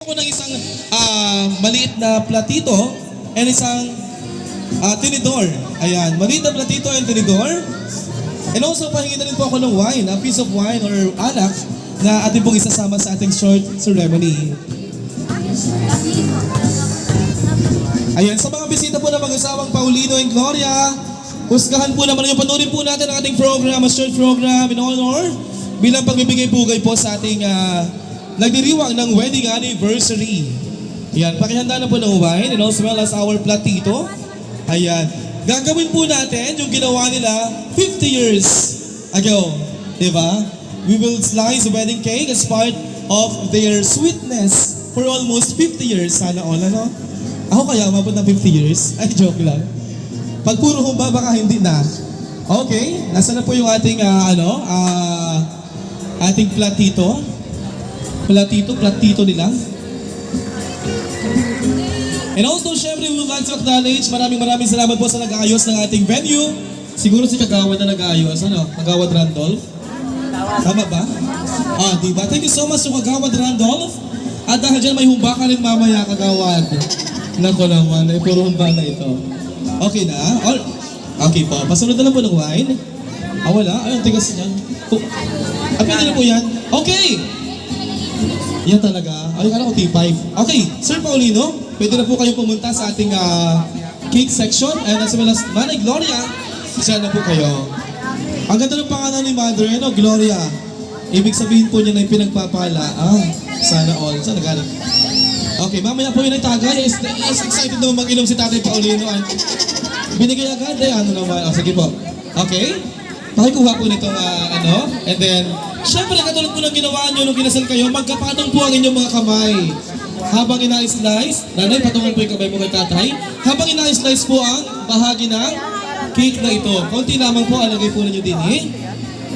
ako ng isang maliit na platito and isang tinidor. Ayan, maliit na platito and tinidor. And also, pahingi na rin po ako ng wine, a piece of wine or alak na ating pong isasama sa ating short ceremony. Ayan, sa mga bisita po ng mag-asawang Paulino and Gloria, husgahan po naman yung panoorin po natin ang ating program, a short program in honor bilang pagbibigay-pugay po sa ating nagdiriwang ng wedding anniversary. Ayan, pakihanda na po ng wine and also well as our platito. Ayan, gagawin po natin yung ginawa nila 50 years ago, di ba? We will slice the wedding cake as part of their sweetness for almost 50 years. Sana all, ano? Ako kaya umabot ng 50 years? Ay, joke lang. Pag puro humba, baka hindi na. Okay, nasa na po yung ating, ating platito. Platito nila. And also, syempre, we would like to acknowledge, maraming salamat po sa nag-aayos ng ating venue. Siguro si Kagawad na nag-aayos, ano? Kagawad Randolph? Tama ba? Diba? Thank you so much to Kagawad Randolph. At dahil dyan, may humba ka rin mamaya, Kagawad. Nako naman, puro humba na ito. Okay na? Okay po, pasunod na lang po ng wine. Wala? Ay, ang tigas niyan. Pwede na po yan. Okay! Yan talaga. Ay, kala ko T5. Okay, Sir Paulino, pwede na po kayong pumunta sa ating cake section. And as well as Manay Gloria, siya na po kayo. Ang ganda ng pangalan ni Mother, Gloria. Ibig sabihin po niya na yung pinagpapala. Sana all. Sana galing. Okay, mamaya po yun ay tagay. Is excited naman mag-inom si Tatay Paulino. Binigay agad ano naman. Sige po. Okay. Pakikuha po nitong and then, syempre katulad po ng ginawa nyo nung kinasal kayo, magkapatong po ang inyong mga kamay. Habang ina-slice, nanay, patungan po yung kamay mo kay tatay. Habang ina-slice po ang bahagi ng cake na ito. Konti lamang po, alagay po ninyo din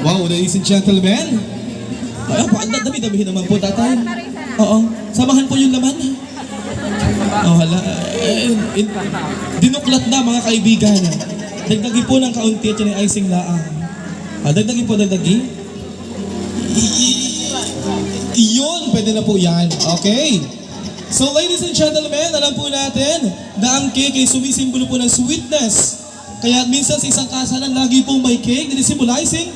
Wow, ladies and gentlemen. Dami-damihin naman po, tatay. Oo. Samahan po yung laman. Hala. Dinuklat na, mga kaibigan. Dagdagi po ng kaunti at yun ay icing laang. Dagdagi po. Iyon, pwede na po yan. Okay. So ladies and gentlemen, alam po natin na ang cake ay sumisimbolo po ng sweetness. Kaya minsan sa isang kasalan, lagi pong may cake, symbolizing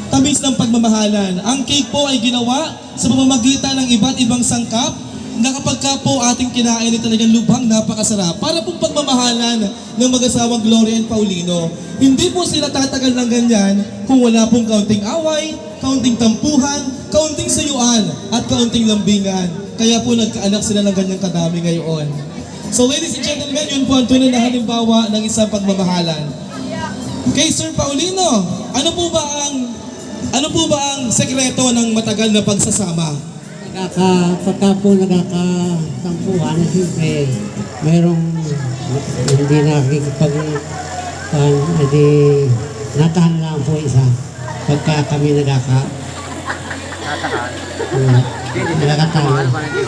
tamis ng pagmamahalan. Ang cake po ay ginawa sa pamamagitan ng iba't ibang sangkap na kapag ka po ating kinain ay talagang lubhang napakasarap. Para pong pagmamahalan ng mag-asawang Gloria and Paulino. Hindi po sila tatagal ng ganyan kung wala pong kaunting away, kaunting tampuhan, kaunting sayuan, at kaunting lambingan. Kaya po nagkaanak sila ng ganyang kadami ngayon. So ladies and gentlemen, yun po ang tunay na halimbawa ng isang pagmamahalan. Okay, Sir Paulino, ano po ba ang sekreto ng matagal na pagsasama? Pagka po nagkakatampuhan, siyempre, mayroong hindi natahan lang po isa. Pagka kami nagkakatahan.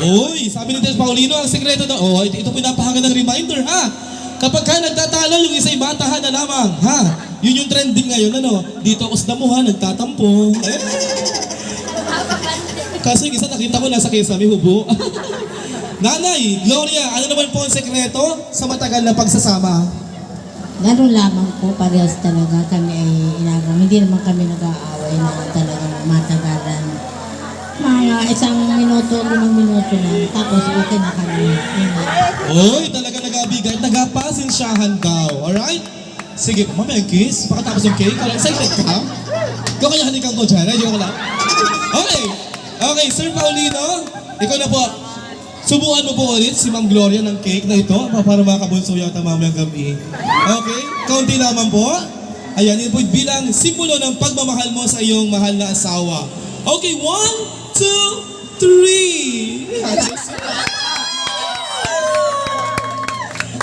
Uy, sabi ni Tess Paulino, ang sekreto na, ito pinapahanga ng reminder, ha? Kapag ka nagtatalo, yung isa'y batahan na lamang, ha? Yun yung trending ngayon, Dito ako sa damuhan, nagtatampo. Kaso yung isa nakita ko nasa Kesame, hubo. Nanay, Gloria, ano naman po ang sekreto sa matagal na pagsasama? Lalo lamang po, parehas talaga kami ay inagaw. Hindi naman kami nag-aaway na talagang matagalan. Mga 1 minuto, 5 minuto lang. Tapos okay na kami. Uy, talaga nag-abigan, nag-pasensyahan daw. Alright? Sige, mamaya kiss. Pakatapos yung cake. Excited ka? Ikaw kaya halikan ko dyan. Joke lang. Okay, Sir Paulino, ikaw na po. Subukan mo po ulit si Ma'am Gloria ng cake na ito para makabunso yata mamayang gabi. Okay? Kaunti lamang po. Ayan, ito po bilang simbolo ng pagmamahal mo sa iyong mahal na asawa. Okay, 1, 2,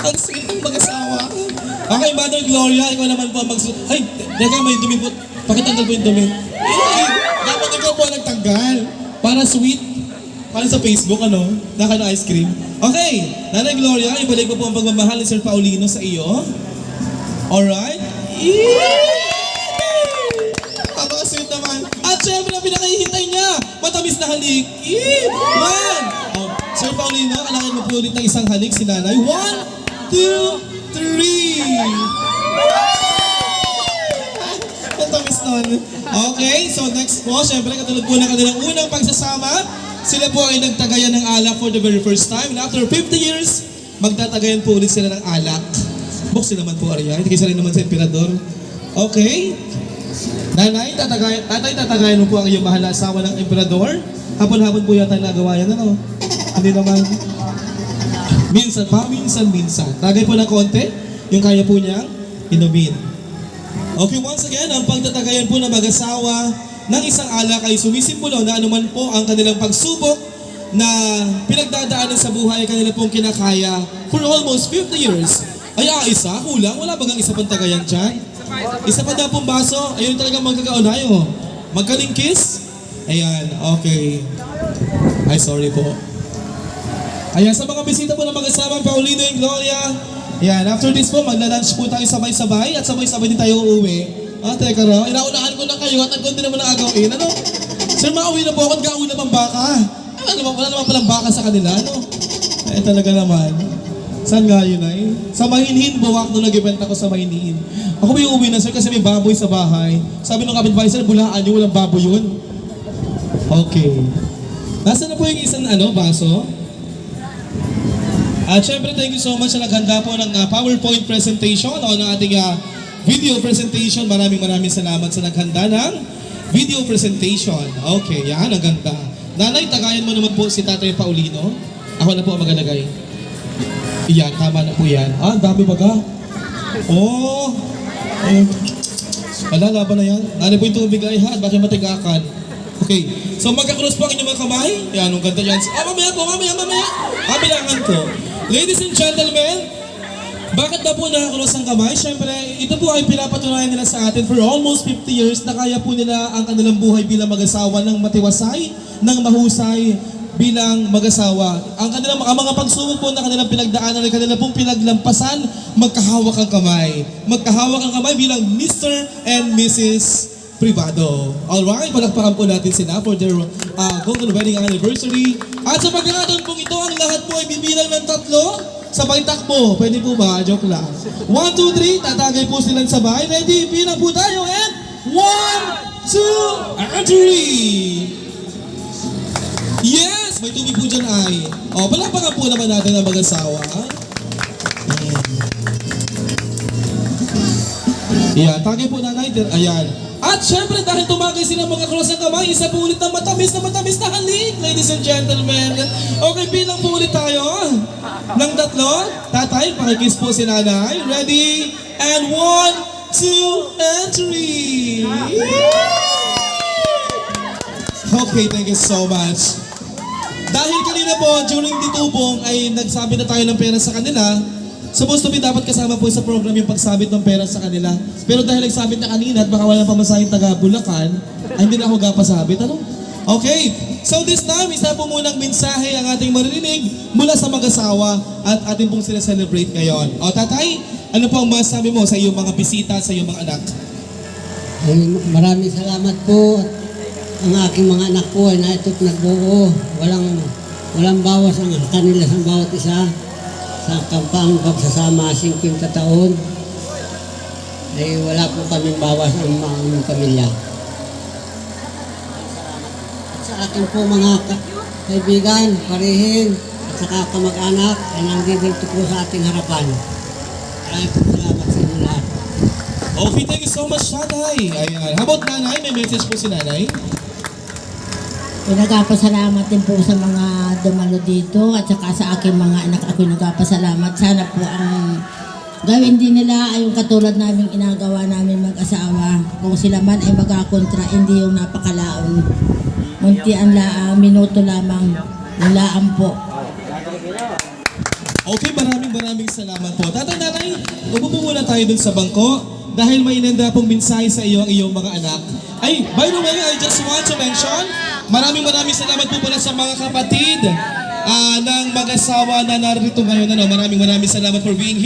3. Ang sweet ng mag-asawa. Okay, Mother Gloria, ikaw naman po Ay, teka, may dumi po. Pakitanggal po yung dumi. Dapat ikaw po nagtanggal. Para sweet. Para sa Facebook, naka na ice cream. Okay, Nanay Gloria, ibalik ko po ang pagmamahal ni Sir Paulino sa iyo. Alright? Napaka-sweet naman. At syempre, ang pinakahihintay niya, matamis na halik. Man! Sir Paulino, alangin mo po ulit ng isang halik si nanay. 1, 2, 3! Matamis nun. Okay, so next po, syempre katulad po ng kanilang unang pagsasama, sila po ay nagtagayan ng alak for the very first time. And after 50 years, magtatagayan po ulit sila ng alak. Buksin naman po, Arya. Hindi kasi rin naman sa emperador. Okay. Nanay, tatagayan mo po ang iyong mahal na asawa ng emperador. Hapon-hapon po yata nagawa yan, ano? Hindi naman. Minsan pa, minsan. Tagay po ng konti, yung kaya po niyang inumin. Okay, once again, ang pagtatagayan po ng mag-asawa ng isang alak ay sumisimbolo na anuman po ang kanilang pagsubok na pinagdadaanan sa buhay kanila pong kinakaya for almost 50 years. Ay, isa, kulang. Wala bagang isa pang tagayan dyan? Isa pa daw pong baso. Ayun talagang magkakaunay, oh. Magkaling kiss? Ayan, okay. Ay, sorry po. Ayan, sa mga bisita po ng mag-asawang Paulino and Gloria, ayan, after this po, magla-lunch po tayo sabay-sabay at sabay-sabay din tayo uuwi. Ah, teka raw, inaunahan ko na kayo at ang konti naman ang agawin, ano? Sir, mauwi na po ako at gauna pang baka. Wala naman palang baka sa kanila, ano? Ay, talaga naman. Saan nga yun ay? Sa Mahinhin, buwak nung nag-event ako sa Mahinhin. Ako may uuwi na, sir, kasi may baboy sa bahay. Sabi nung kapitbahay, sir, bulaan yung walang baboy yun. Okay. Nasaan na po yung isang baso? At syempre, thank you so much sa naghanda po ng PowerPoint presentation o ng ating video presentation. Maraming salamat sa naghanda ng video presentation. Okay, yan, ang ganda. Nanay, tagayan mo naman po si Tatay Paulino. Ako na po ang magalagay. Iyan, tama na po yan. Ah, dami baga. Oh. Wala, laban na yan. Nanay po yung tubig ay ha, bakit matigakan? Okay, so magka-cross po ang inyong mga kamay. Yan, ang ganda yan. Ah, mamaya. Kabilangan ko. Ladies and gentlemen, bakit na po nakakross ang kamay? Siyempre, ito po ay pinapatunayan nila sa atin for almost 50 years na kaya po nila ang kanilang buhay bilang mag-asawa ng matiwasay, ng mahusay bilang mag-asawa. Ang mga pagsubok po na kanilang pinagdaanan ay kanilang pong pinaglampasan, magkahawak ang kamay. Magkahawak ang kamay bilang Mr. and Mrs. Privado. Alright, palakpakan po natin sila for their golden wedding anniversary. At sa pagkakataon pong ito, ang lahat po ay bibilang ng 3. Sabay takbo. Pwede po ba? Joke lang. 1, 2, 3. Tatagay po silang sabay. Ready? Bilang po tayo. And 1, 2, and 3. Yes! May tubig po dyan ay. O, palakpakan po naman natin ang mag-asawa. Ayan, tagay po nanay. Ayan. At syempre, dahil tumagay sila mga cross ng kamay, isa po ulit na matamis na halik, ladies and gentlemen. Okay, bilang po ulit tayo ng 3. Tatay, pakikiss po si nanay. Ready? And 1, 2, and 3. Okay, thank you so much. Dahil kanina po, during ditubong ay nagsabi na tayo ng pera sa kanila, supposed to be dapat kasama po sa program yung pagsabit ng pera sa kanila. Pero dahil nagsabit na kanina at baka walang pamasahing taga Bulacan, ay hindi na ako gapasabit. Ano? Okay, so this time, isa po munang mensahe ang ating maririnig mula sa mag-asawa at ating pong sila-celebrate ngayon. O tatay, ano po ang masasabi mo sa iyong mga bisita, sa iyong mga anak? Ay, maraming salamat po. Ang aking mga anak po ay naito't nagbuo. Walang bawas ang kanila sa bawat isa. Sa kampang pagsasama 50 taon ay wala po kaming bawas ang mga pamilya. At sa ating po mga kaibigan, parehin at saka kamag-anak ay nandito po sa ating harapan. Maraming po salamat sa inyo lahat. Okay, thank you so much, nanay. Ayan. How about nanay? May message po si nanay. Nagpapasalamat din po sa mga dumalo dito at saka sa aking mga anak ako nagpapasalamat. Sana po ang gawin din nila ay yung katulad namin inagawa namin mag-asawa. Kung sila man ay magkakontra, hindi yung napakalaon. Munti ang laang, minuto lamang, laang po. Okay, maraming salamat po. Tatay, nanay, umupo muna tayo dun sa bangko dahil may inenda pong mensahe sa iyo ang iyong mga anak. Ay, by the way, I just want to mention, maraming salamat po pala sa mga kapatid ng mag-asawa na narito ngayon. Maraming salamat for being here.